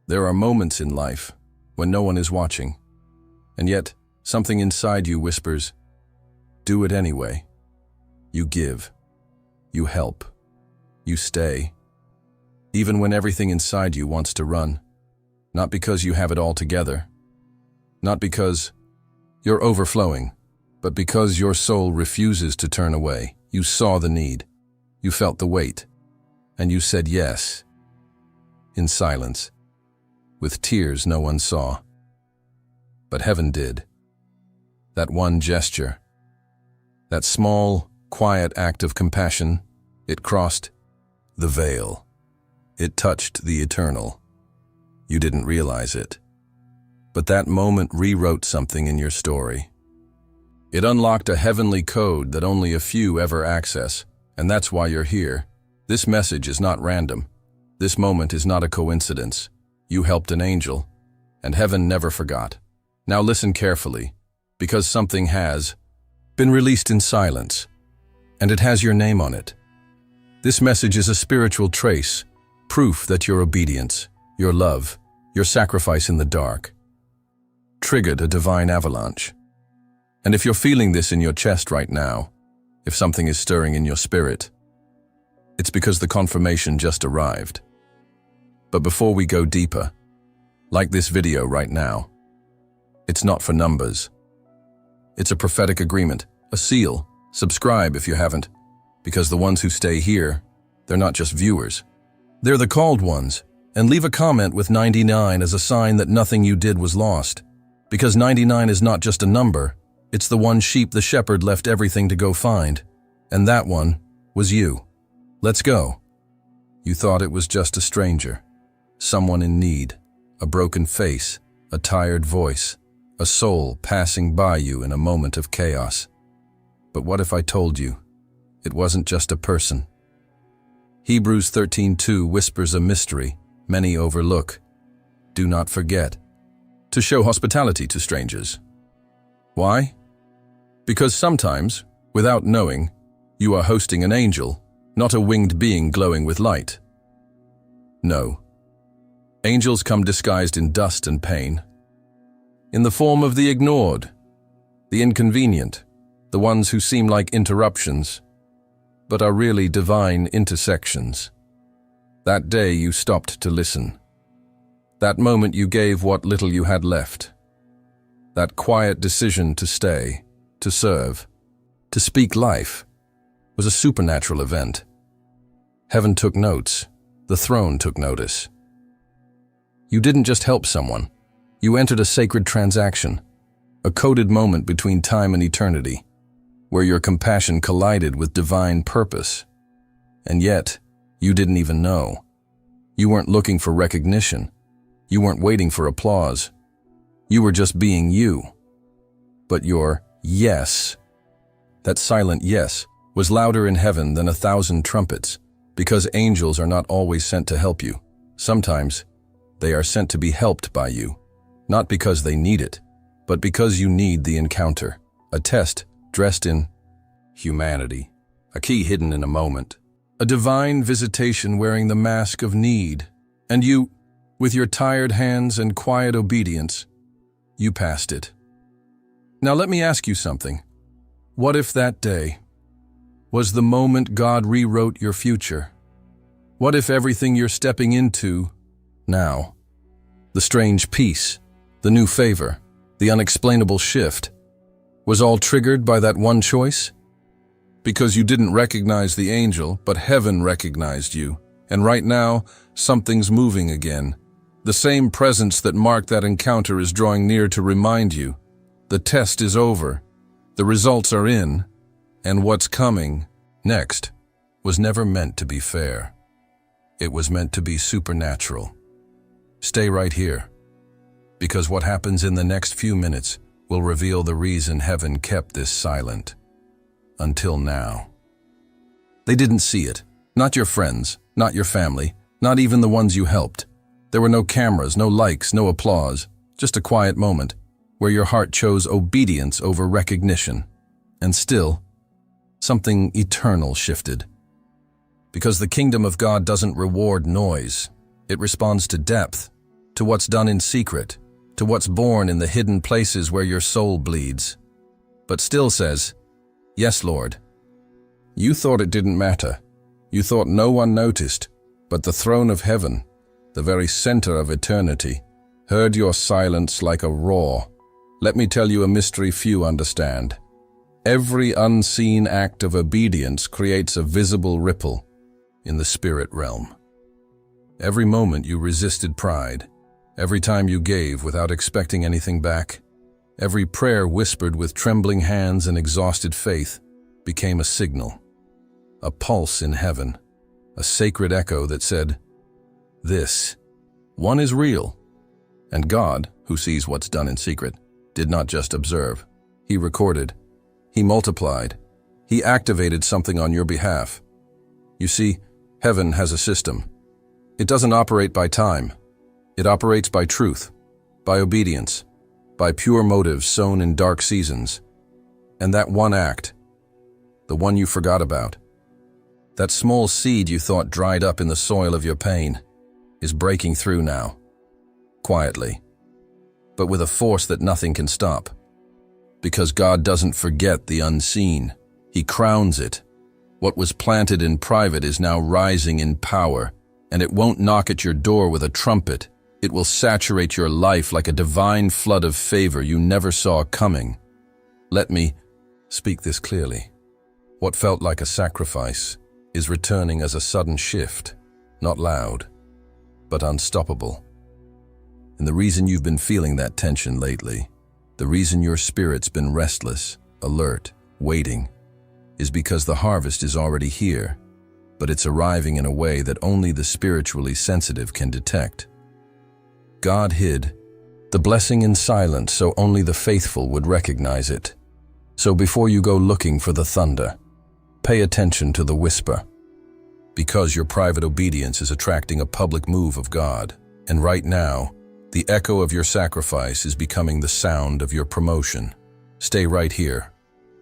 There are moments in life when no one is watching, and yet something inside you whispers, do it anyway. You give, you help, you stay, even when everything inside you wants to run, not because you have it all together, not because you're overflowing, but because your soul refuses to turn away. You saw the need, you felt the weight, and you said yes, in silence, with tears no one saw. But heaven did. That one gesture, that small, quiet act of compassion, it crossed the veil. It touched the eternal. You didn't realize it. But that moment rewrote something in your story. It unlocked a heavenly code that only a few ever access, and that's why you're here. This message is not random. This moment is not a coincidence. You helped an angel, and heaven never forgot. Now listen carefully, because something has been released in silence, and it has your name on it. This message is a spiritual trace, proof that your obedience, your love, your sacrifice in the dark, triggered a divine avalanche. And if you're feeling this in your chest right now, if something is stirring in your spirit, it's because the confirmation just arrived. But before we go deeper, like this video right now, it's not for numbers. It's a prophetic agreement, a seal. Subscribe if you haven't, because the ones who stay here, they're not just viewers. They're the called ones. And leave a comment with 99 as a sign that nothing you did was lost. Because 99 is not just a number, it's the one sheep the shepherd left everything to go find. And that one was you. Let's go. You thought it was just a stranger, someone in need, a broken face, a tired voice, a soul passing by you in a moment of chaos. But what if I told you it wasn't just a person? Hebrews 13:2 whispers a mystery many overlook. Do not forget to show hospitality to strangers. Why? Because sometimes, without knowing, you are hosting an angel, not a winged being glowing with light. No. Angels come disguised in dust and pain, in the form of the ignored, the inconvenient, the ones who seem like interruptions, but are really divine intersections. That day you stopped to listen. That moment you gave what little you had left. That quiet decision to stay, to serve, to speak life, was a supernatural event. Heaven took notes. The throne took notice. You didn't just help someone. You entered a sacred transaction, a coded moment between time and eternity, where your compassion collided with divine purpose. And yet, you didn't even know. You weren't looking for recognition. You weren't waiting for applause. You were just being you. But your yes, that silent yes, was louder in heaven than 1,000 trumpets, because angels are not always sent to help you. Sometimes, they are sent to be helped by you, not because they need it, but because you need the encounter, a test dressed in humanity, a key hidden in a moment. A divine visitation wearing the mask of need, and you, with your tired hands and quiet obedience, you passed it. Now let me ask you something. What if that day was the moment God rewrote your future? What if everything you're stepping into now, the strange peace, the new favor, the unexplainable shift, was all triggered by that one choice? Because you didn't recognize the angel, but heaven recognized you. And right now, something's moving again. The same presence that marked that encounter is drawing near to remind you. The test is over. The results are in. And what's coming next was never meant to be fair. It was meant to be supernatural. Stay right here, because what happens in the next few minutes will reveal the reason heaven kept this silent. Until now. They didn't see it. Not your friends, not your family, not even the ones you helped. There were no cameras, no likes, no applause, just a quiet moment where your heart chose obedience over recognition. And still, something eternal shifted. Because the kingdom of God doesn't reward noise. It responds to depth. to what's done in secret, to what's born in the hidden places where your soul bleeds, but still says, "Yes, Lord." You thought it didn't matter. You thought no one noticed, but the throne of heaven, the very center of eternity, heard your silence like a roar. Let me tell you a mystery few understand. Every unseen act of obedience creates a visible ripple in the spirit realm. Every moment you resisted pride, every time you gave without expecting anything back, every prayer whispered with trembling hands and exhausted faith became a signal, a pulse in heaven, a sacred echo that said, "This one is real." And God, who sees what's done in secret, did not just observe. He recorded. He multiplied. He activated something on your behalf. You see, heaven has a system. It doesn't operate by time. It operates by truth, by obedience, by pure motives sown in dark seasons. And that one act, the one you forgot about, that small seed you thought dried up in the soil of your pain, is breaking through now, quietly, but with a force that nothing can stop. Because God doesn't forget the unseen. He crowns it. What was planted in private is now rising in power, and it won't knock at your door with a trumpet. It will saturate your life like a divine flood of favor you never saw coming. Let me speak this clearly. What felt like a sacrifice is returning as a sudden shift, not loud, but unstoppable. And the reason you've been feeling that tension lately, the reason your spirit's been restless, alert, waiting, is because the harvest is already here, but it's arriving in a way that only the spiritually sensitive can detect. God hid the blessing in silence so only the faithful would recognize it. So before you go looking for the thunder, pay attention to the whisper. Because your private obedience is attracting a public move of God, and right now, the echo of your sacrifice is becoming the sound of your promotion. Stay right here,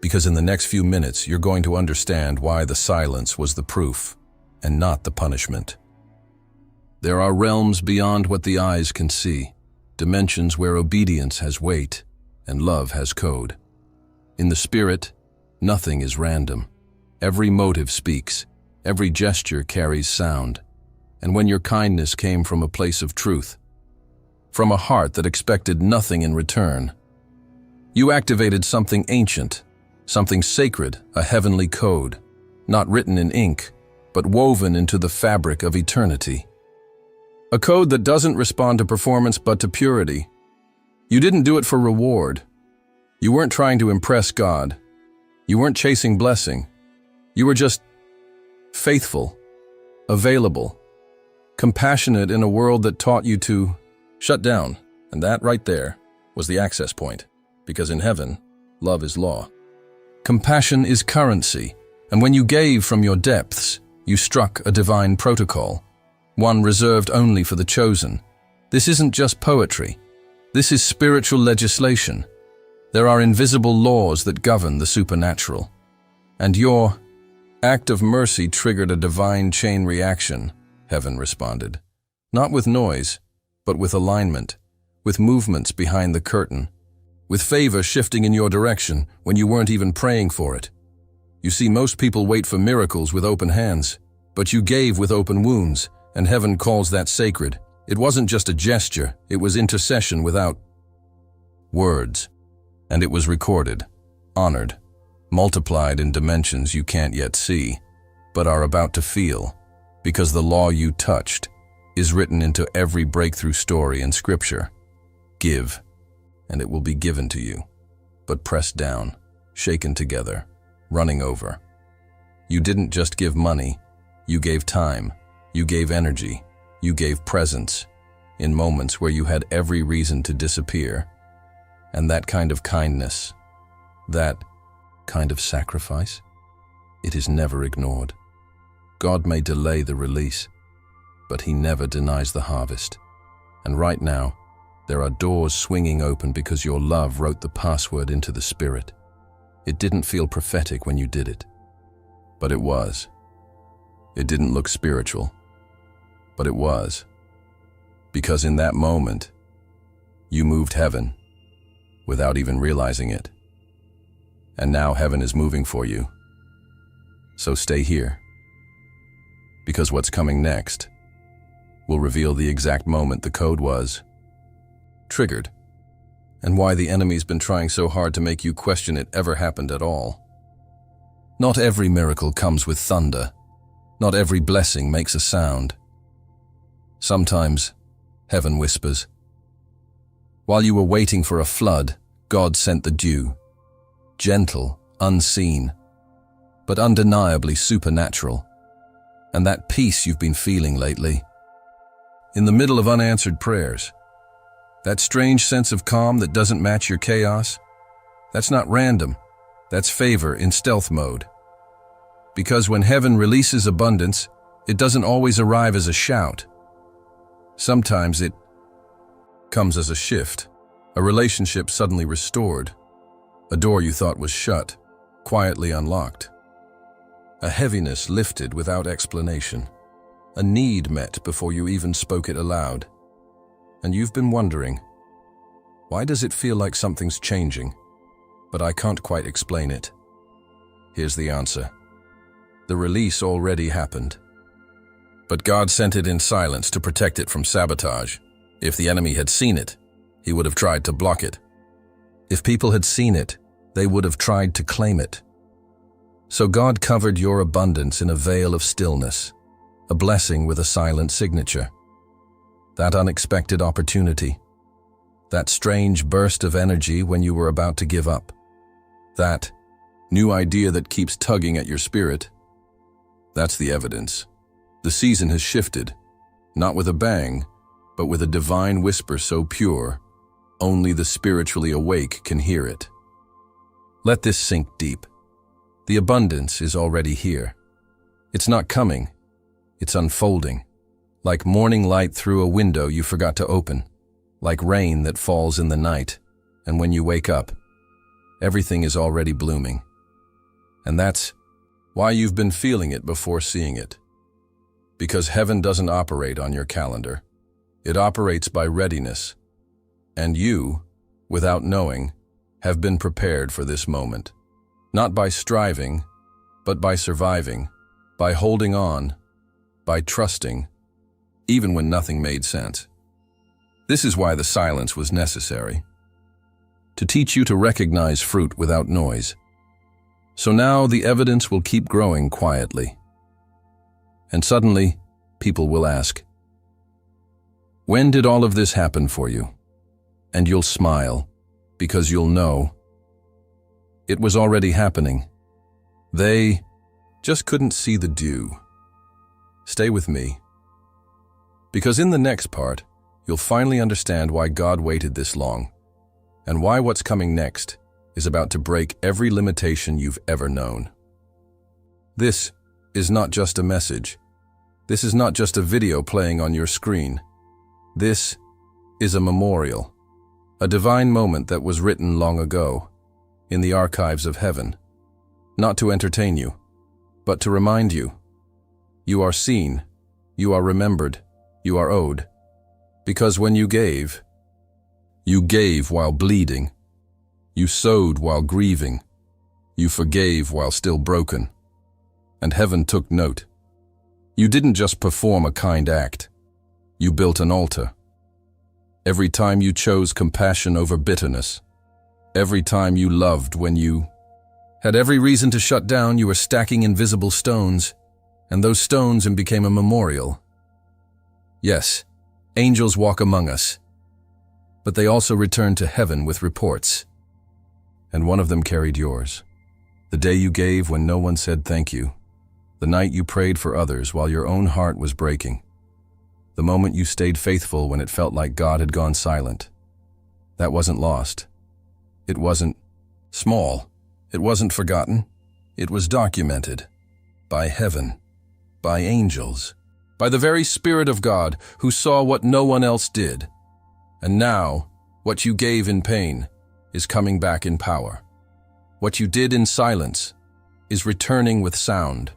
because in the next few minutes you're going to understand why the silence was the proof, and not the punishment. There are realms beyond what the eyes can see, dimensions where obedience has weight, and love has code. In the spirit, nothing is random. Every motive speaks, every gesture carries sound. And when your kindness came from a place of truth, from a heart that expected nothing in return, you activated something ancient, something sacred, a heavenly code, not written in ink, but woven into the fabric of eternity. A code that doesn't respond to performance but to purity. You didn't do it for reward. You weren't trying to impress God. You weren't chasing blessing. You were just faithful, available, compassionate in a world that taught you to shut down, and that right there was the access point, because in heaven, love is law. Compassion is currency, and when you gave from your depths, you struck a divine protocol, one reserved only for the chosen. This isn't just poetry. This is spiritual legislation. There are invisible laws that govern the supernatural. And your act of mercy triggered a divine chain reaction, heaven responded. Not with noise, but with alignment, with movements behind the curtain, with favor shifting in your direction when you weren't even praying for it. You see, most people wait for miracles with open hands, but you gave with open wounds, and heaven calls that sacred. It wasn't just a gesture, it was intercession without words. And it was recorded, honored, multiplied in dimensions you can't yet see, but are about to feel, because the law you touched is written into every breakthrough story in Scripture. Give, and it will be given to you, but pressed down, shaken together, running over. You didn't just give money, you gave time, you gave energy, you gave presence, in moments where you had every reason to disappear. And that kind of kindness, that kind of sacrifice, it is never ignored. God may delay the release, but He never denies the harvest. And right now, there are doors swinging open because your love wrote the password into the Spirit. It didn't feel prophetic when you did it, but it was. It didn't look spiritual, but it was. Because in that moment, you moved heaven without even realizing it. And now heaven is moving for you. So stay here. Because what's coming next will reveal the exact moment the code was triggered, and why the enemy's been trying so hard to make you question it ever happened at all. Not every miracle comes with thunder. Not every blessing makes a sound. Sometimes heaven whispers. While you were waiting for a flood, God sent the dew. Gentle, unseen, but undeniably supernatural. And that peace you've been feeling lately, in the middle of unanswered prayers, that strange sense of calm that doesn't match your chaos, that's not random. That's favor in stealth mode. Because when heaven releases abundance, it doesn't always arrive as a shout. Sometimes it comes as a shift, a relationship suddenly restored, a door you thought was shut, quietly unlocked, a heaviness lifted without explanation, a need met before you even spoke it aloud. And you've been wondering, why does it feel like something's changing, but I can't quite explain it? Here's the answer. The release already happened. But God sent it in silence to protect it from sabotage. If the enemy had seen it, he would have tried to block it. If people had seen it, they would have tried to claim it. So God covered your abundance in a veil of stillness, a blessing with a silent signature. That unexpected opportunity, that strange burst of energy when you were about to give up, that new idea that keeps tugging at your spirit, that's the evidence. The season has shifted, not with a bang, but with a divine whisper so pure, only the spiritually awake can hear it. Let this sink deep. The abundance is already here. It's not coming, it's unfolding. Like morning light through a window you forgot to open. Like rain that falls in the night, and when you wake up, everything is already blooming. And that's why you've been feeling it before seeing it. Because heaven doesn't operate on your calendar. It operates by readiness. And you, without knowing, have been prepared for this moment. Not by striving, but by surviving, by holding on, by trusting, even when nothing made sense. This is why the silence was necessary. To teach you to recognize fruit without noise. So now the evidence will keep growing quietly. And suddenly, people will ask, when did all of this happen for you? And you'll smile, because you'll know. It was already happening. They just couldn't see the dew. Stay with me. Because in the next part, you'll finally understand why God waited this long, and why what's coming next is about to break every limitation you've ever known. This is not just a message. This is not just a video playing on your screen. This is a memorial, a divine moment that was written long ago, in the archives of heaven, not to entertain you, but to remind you. You are seen, you are remembered, you are owed. Because when you gave while bleeding, you sowed while grieving, you forgave while still broken, and heaven took note. You didn't just perform a kind act, you built an altar. Every time you chose compassion over bitterness, every time you loved when you had every reason to shut down, you were stacking invisible stones, and those stones became a memorial. Yes, angels walk among us, but they also return to heaven with reports. And one of them carried yours. The day you gave when no one said thank you. The night you prayed for others while your own heart was breaking. The moment you stayed faithful when it felt like God had gone silent. That wasn't lost. It wasn't small. It wasn't forgotten. It was documented. By heaven. By angels. By the very Spirit of God who saw what no one else did. And now, what you gave in pain is coming back in power. What you did in silence is returning with sound.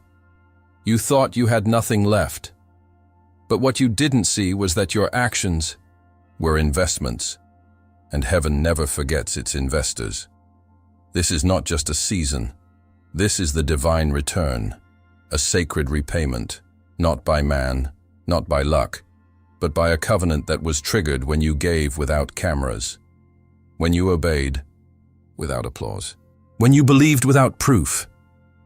You thought you had nothing left. But what you didn't see was that your actions were investments, and heaven never forgets its investors. This is not just a season. This is the divine return, a sacred repayment, not by man, not by luck, but by a covenant that was triggered when you gave without cameras, when you obeyed without applause, when you believed without proof.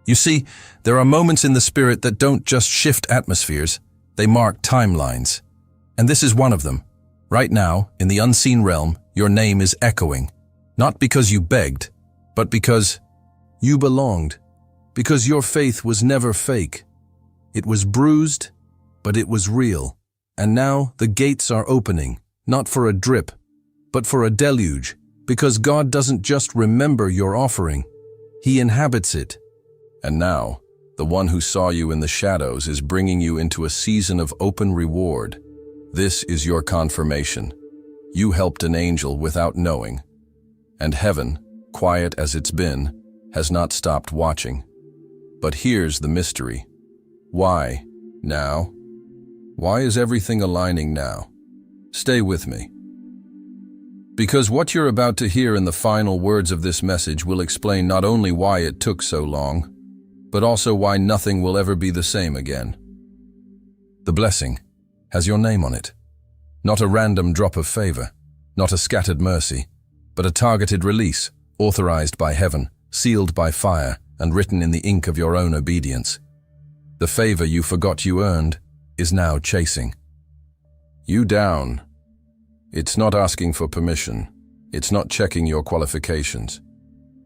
You see, there are moments in the Spirit that don't just shift atmospheres, they mark timelines. And this is one of them. Right now, in the unseen realm, your name is echoing, not because you begged, but because you belonged, because your faith was never fake. It was bruised, but it was real. And now the gates are opening, not for a drip, but for a deluge, because God doesn't just remember your offering, He inhabits it. And now, the one who saw you in the shadows is bringing you into a season of open reward. This is your confirmation. You helped an angel without knowing. And heaven, quiet as it's been, has not stopped watching. But here's the mystery. Why now? Why is everything aligning now? Stay with me. Because what you're about to hear in the final words of this message will explain not only why it took so long, but also why nothing will ever be the same again. The blessing has your name on it. Not a random drop of favor, not a scattered mercy, but a targeted release, authorized by heaven, sealed by fire, and written in the ink of your own obedience. The favor you forgot you earned is now chasing you down. It's not asking for permission. It's not checking your qualifications.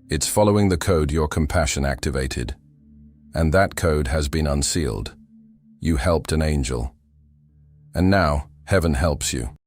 It's following the code your compassion activated. And that code has been unsealed. You helped an angel. And now, heaven helps you.